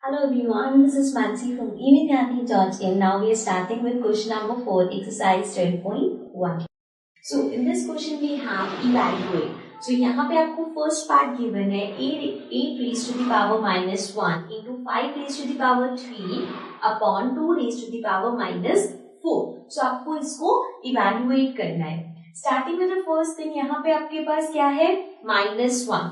Hello everyone, this is Mansi from evidyarthi.in. Now we are starting with question number 4, exercise 10.1. So in this question we have evaluate. So यहाँ पे आपको first part given है 8 raised to the power minus 1 into 5 raised to the power 3 upon 2 raised to the power minus 4. So आपको इसको evaluate करना है. Starting with the first thing, यहाँ पे आपके पास क्या है -1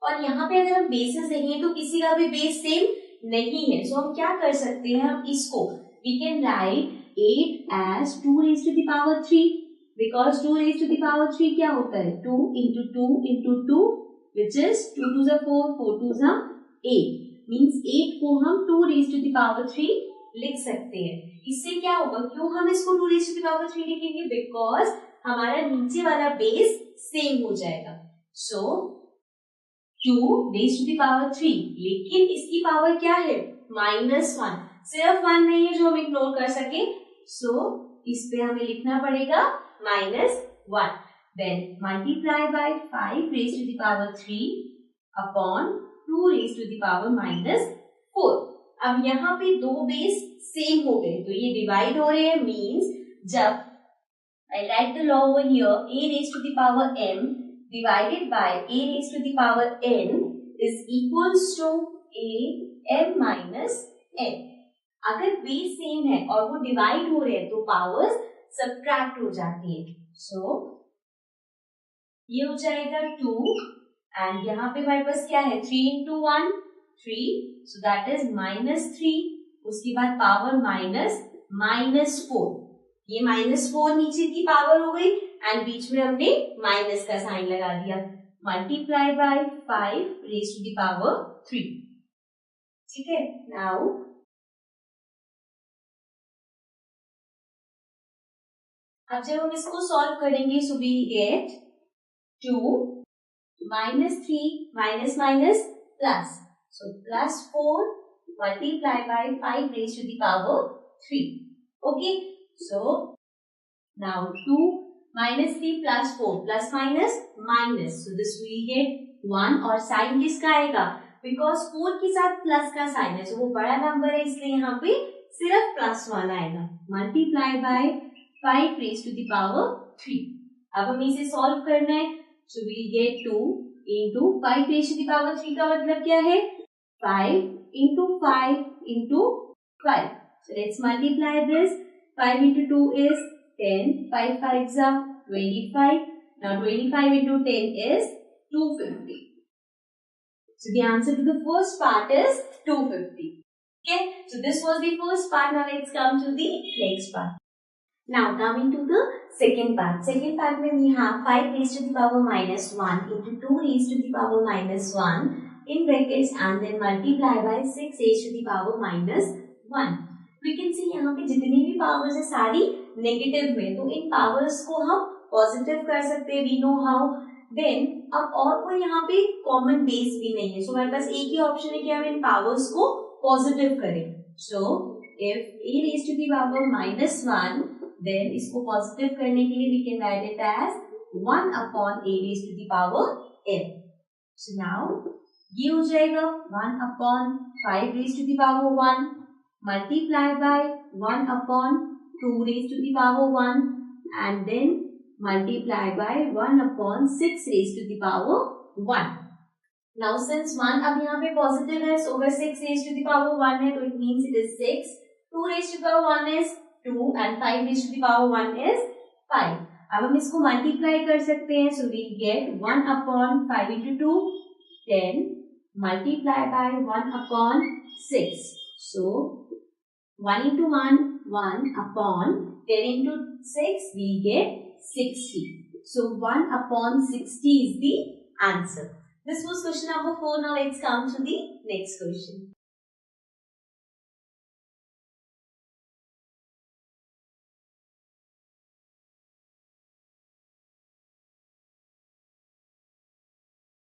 और यहाँ पे अगर हम बेसिस देखें तो किसी का भी बेस सेम नहीं है. सो हम क्या कर सकते हैं, हम इसको we can right 8 as 2 raised to the power 3 because 2 raised to the power 3 क्या होता है 2 into 2 into 2 which is 2 2 is 4 4 2 is 8 means 8 को हम 2 raised to the power 3 लिख सकते हैं. इससे क्या होगा, क्यों हम इसको 2 raised to the power 3 लिखेंगे, बिकॉज हमारा नीचे वाला बेस सेम हो जाएगा. सो 2 raised to the power 3, लेकिन इसकी पावर क्या है -1. सिर्फ 1 नहीं है जो हम इग्नोर कर सके. सो इस पे हमें लिखना पड़ेगा -1. Then multiply by 5 raised to the power 3 upon 2 raised to the power -4. अब यहाँ पे दो बेस सेम हो गए तो ये डिवाइड हो रहे हैं. मीन्स जब I write the law over here, a raised to the power m divided by a raised to the power n is equals to a m minus n. अगर base same है और वो divide हो रहे हैं तो powers subtract हो जाती है. सो ये हो जाएगा 2 एंड यहाँ पे हमारे पास क्या है 3 into 1 3, so that is -3. उसके बाद पावर -4. ये -4 नीचे की पावर हो गई एंड बीच में हमने माइनस का साइन लगा दिया. Multiply by 5 raise to the power 3. ठीक है. नाउ अब जब हम इसको सॉल्व करेंगे so we get 2 -3 minus minus plus, so +4 multiply by 5 raise to the power 3. Okay. So now 2 -3 plus 4 plus minus minus. So this we get 1 और sign किसका आएगा, बिकॉज 4 के साथ प्लस का साइन है. So वो बड़ा नंबर है इसलिए यहाँ पे सिर्फ +1 आएगा. Multiply by 5 raise to the power 3. अब हमें इसे सॉल्व करना है. So we get 2 into 5 raise to the power 3 का मतलब क्या है 5 into 5 into 5. So let's multiply this. 5 into 2 is 10. 5 5s are 25. Now 25 into 10 is 250. So the answer to the first part is 250. Okay. So this was the first part. Now let's come to the next part. Now coming to the second part. Second part में we have 5 raised to the power -1 into 2 raised to the power -1 in brackets and then multiply by 6 raised to the power -1. We can see यहाँ पे जितनी भी powers है सारी negative में, तो इन powers को हम पॉजिटिव कर सकते हैं. We know how. देन अब और कोई यहाँ पे कॉमन बेस भी नहीं है. सो हमारे पास एक ही ऑप्शन है कि हम इन पावर्स को पॉजिटिव करें. So if a raised to the power -1, then इसको पॉजिटिव करने के लिए we can write it as 1 upon a raised to the power m. So now ये हो जाएगा 1 upon 5 raised to the power 1 multiply by 1 upon 2 raised to the power 1 and then multiply by 1 upon 6 raised to the power 1. Now since 1 अब यहाँ पे positive है, so अगर 6 raised to the power 1 है तो it means it is 6. 2 raised to the power 1 is 2 and 5 raised to the power 1 is 5. अब हम इसको मल्टीप्लाई कर सकते हैं. So we get 1 upon 5 into 2 10 multiply by 1 upon 6. So 1 into 1, 1 upon 10 into 6, we get 60. So 1 upon 60 is the answer. This was question number 4. Now let's come to the next question.